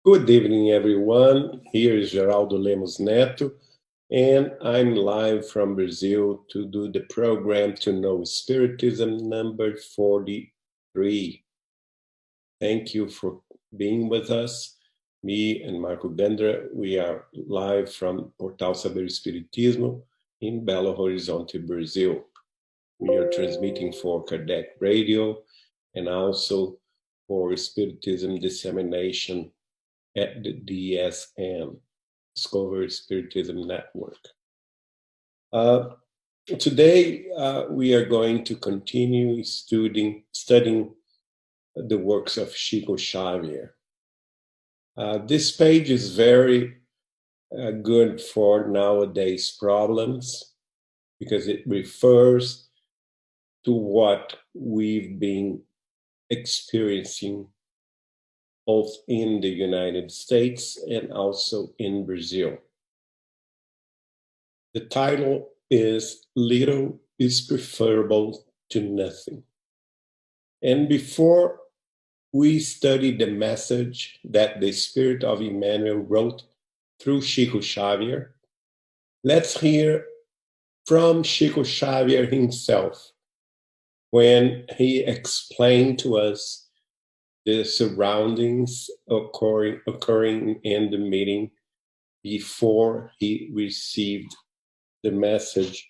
Good evening, everyone. Here is Geraldo Lemos Neto, and I'm live from Brazil to do the program to know Spiritism number 43. Thank you for being with us. Me and Marco Bendra, we are live from Portal Saber Espiritismo in Belo Horizonte, Brazil. We are transmitting for Kardec Radio and also for Spiritism Dissemination at the DSN, Discover Spiritism Network. Today, we are going to continue studying the works of Chico Xavier. This page is very good for nowadays problems because it refers to what we've been experiencing both in the United States and also in Brazil. The title is Little is Preferable to Nothing. And before we study the message that the Spirit of Emmanuel wrote through Chico Xavier, let's hear from Chico Xavier himself when he explained to us the surroundings occurring in the meeting before he received the message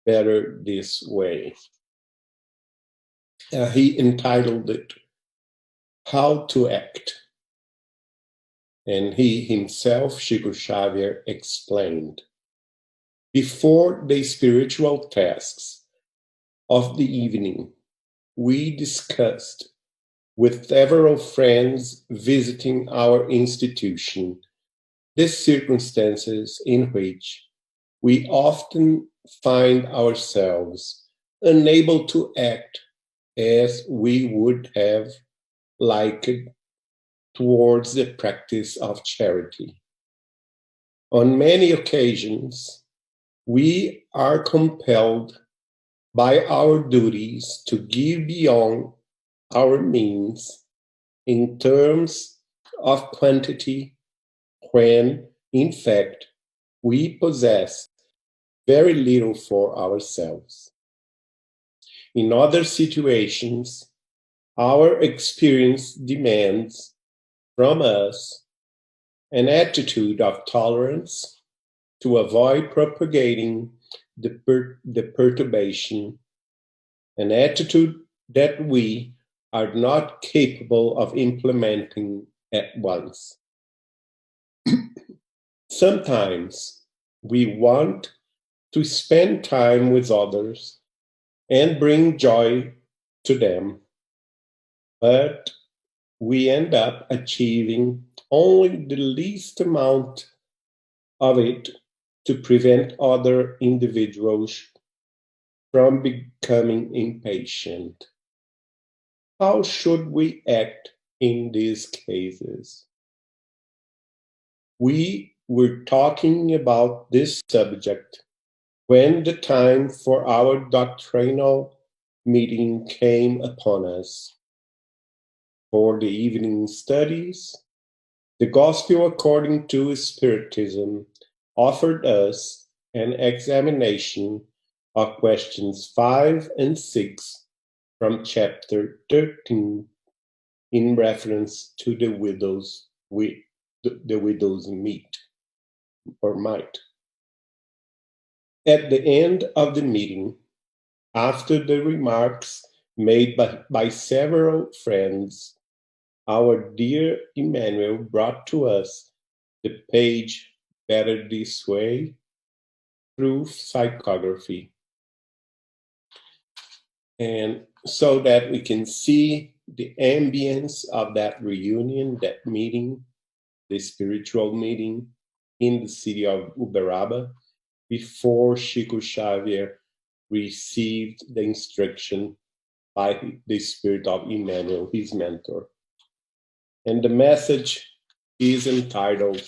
Better This Way. He entitled it How to Act. And he himself, Chico Xavier, explained, before the spiritual tasks of the evening, we discussed with several friends visiting our institution the circumstances in which we often find ourselves unable to act as we would have liked towards the practice of charity. On many occasions, we are compelled by our duties to give beyond our means in terms of quantity when, in fact, we possess very little for ourselves. In other situations, our experience demands from us an attitude of tolerance to avoid propagating the perturbation, an attitude that we are not capable of implementing at once. Sometimes we want to spend time with others and bring joy to them, but we end up achieving only the least amount of it to prevent other individuals from becoming impatient. How should we act in these cases? We were talking about this subject when the time for our doctrinal meeting came upon us. For the evening studies, the Gospel according to Spiritism offered us an examination of questions 5 and 6 from chapter 13 in reference to the widow's meat or mite. At the end of the meeting, after the remarks made by several friends, our dear Emmanuel brought to us the page Better This Way through psychography. And so that we can see the ambience of that reunion, that meeting, the spiritual meeting in the city of Uberaba, before Chico Xavier received the instruction by the Spirit of Emmanuel, his mentor. And the message is entitled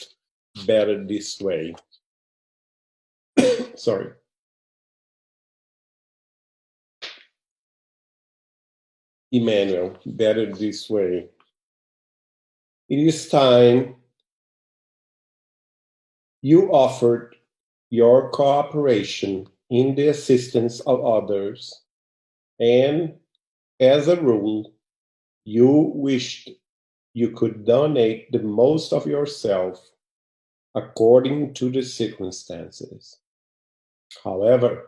Better This Way. Sorry. Emmanuel, better this way. It is time You offered your cooperation in the assistance of others, and as a rule, you wished you could donate the most of yourself according to the circumstances. However,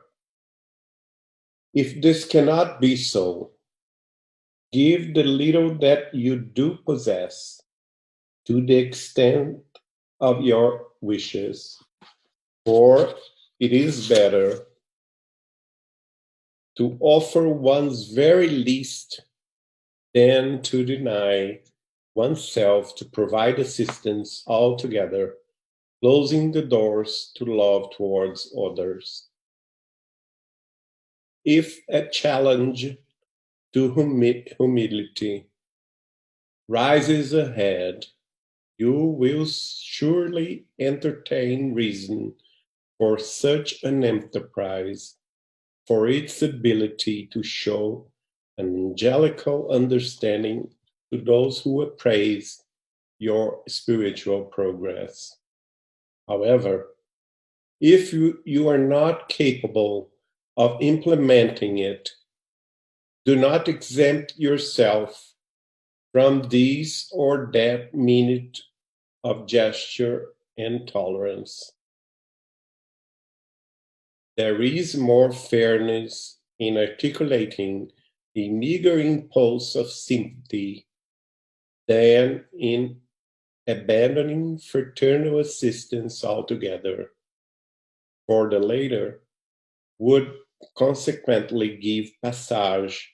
if this cannot be so, give the little that you do possess to the extent of your wishes, for it is better to offer one's very least than to deny oneself to provide assistance altogether, closing the doors to love towards others. If a challenge to humility rises ahead, you will surely entertain reason for such an enterprise, for its ability to show an angelical understanding to those who appraise your spiritual progress. However, if you are not capable of implementing it, do not exempt yourself from this or that minute of gesture and tolerance. There is more fairness in articulating the meager impulse of sympathy than in abandoning fraternal assistance altogether, for the latter would consequently give passage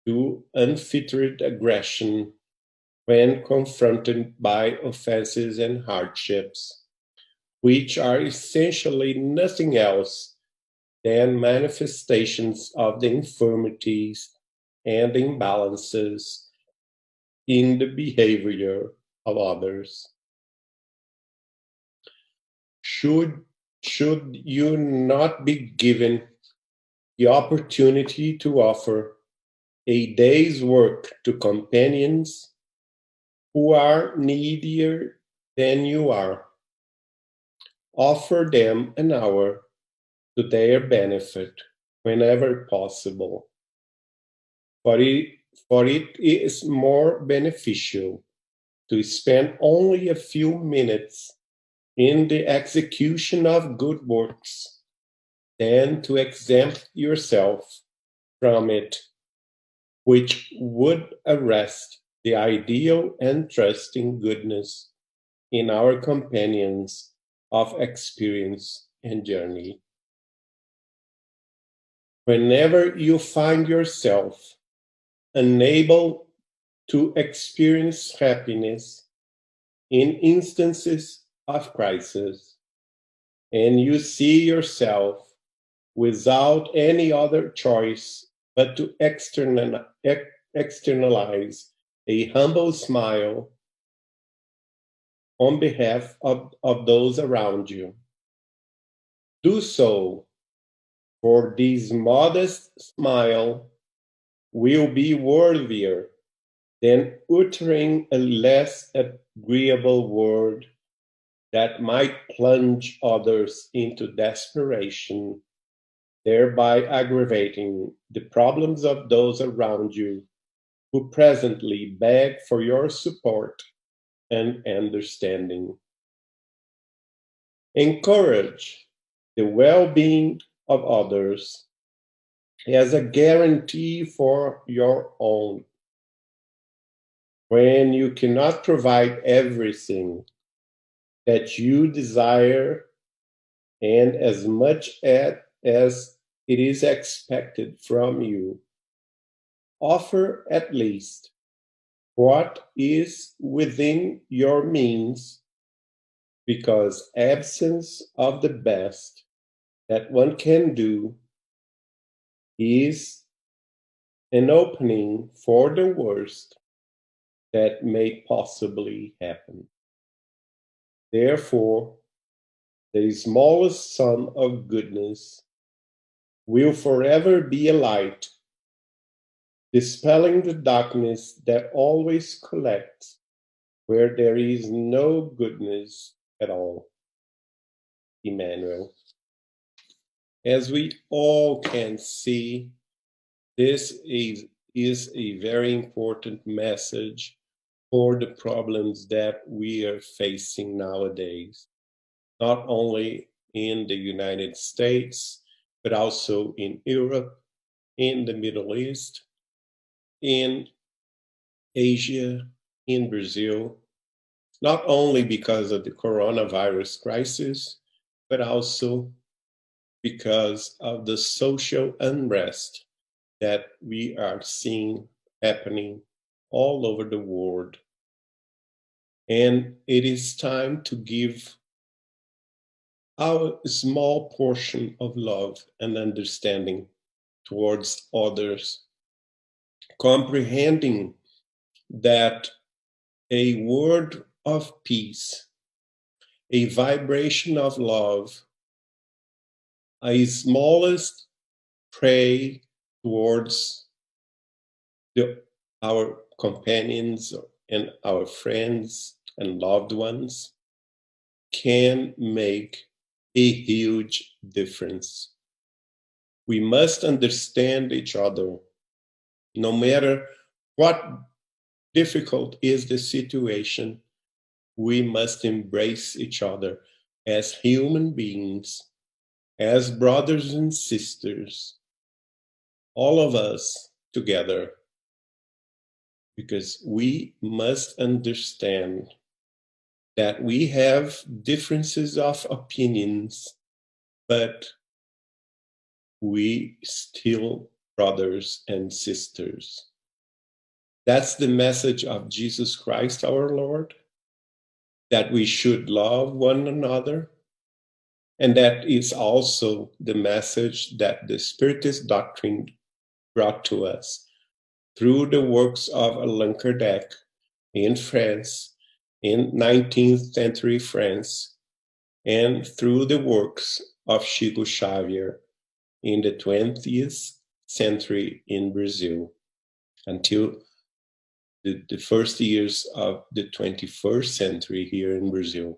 to unfettered aggression when confronted by offenses and hardships, which are essentially nothing else than manifestations of the infirmities and imbalances in the behavior of others. Should, should you not be given the opportunity to offer a day's work to companions who are needier than you are, offer them an hour to their benefit whenever possible. For it, for it is more beneficial to spend only a few minutes in the execution of good works than to exempt yourself from it, which would arrest the ideal and trusting goodness in our companions of experience and journey. Whenever you find yourself unable to experience happiness in instances of crisis, and you see yourself without any other choice but to externalize a humble smile on behalf of those around you. Do so, for this modest smile will be worthier than uttering a less agreeable word that might plunge others into desperation, thereby aggravating the problems of those around you who presently beg for your support and understanding. Encourage the well-being of others as a guarantee for your own. When you cannot provide everything that you desire and as much as it is expected from you, offer at least what is within your means, because absence of the best that one can do is an opening for the worst that may possibly happen. Therefore, the smallest sum of goodness will forever be a light, dispelling the darkness that always collects where there is no goodness at all. Emmanuel. As we all can see, this is a very important message for the problems that we are facing nowadays, not only in the United States, but also in Europe, in the Middle East, in Asia, in Brazil, not only because of the coronavirus crisis, but also because of the social unrest that we are seeing happening all over the world. And it is time to give our small portion of love and understanding towards others, comprehending that a word of peace, a vibration of love, a smallest pray towards our companions and our friends and loved ones can make a huge difference. We must understand each other, no matter what difficult is the situation. We must embrace each other as human beings, as brothers and sisters, all of us together, because we must understand that we have differences of opinions, but we still brothers and sisters. That's the message of Jesus Christ, our Lord, that we should love one another. And that is also the message that the Spiritist doctrine brought to us through the works of Allan Kardec in France, in 19th century France, and through the works of Chico Xavier in the 20th century in Brazil, until the first years of the 21st century here in Brazil.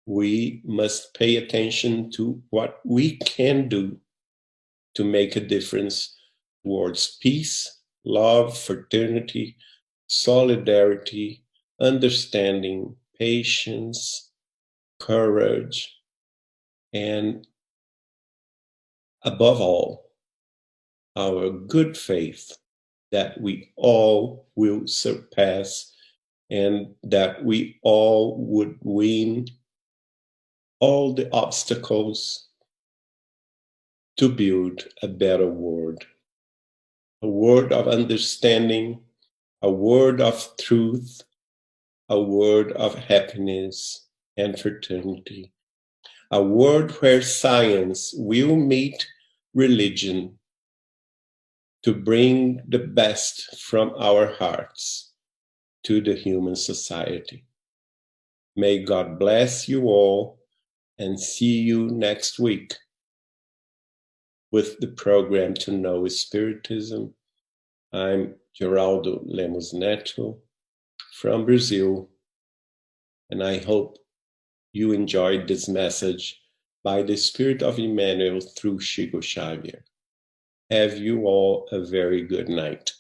We must pay attention to what we can do to make a difference towards peace, love, fraternity, solidarity, understanding, patience, courage, and above all, our good faith that we all will surpass and that we all would win all the obstacles to build a better world. A word of understanding, a word of truth, a word of happiness and fraternity, a world where science will meet religion to bring the best from our hearts to the human society. May God bless you all, and see you next week with the program To Know Spiritism. I'm Geraldo Lemos Neto from Brazil, and I hope you enjoyed this message by the Spirit of Emmanuel through Chico Xavier. Have you all a very good night.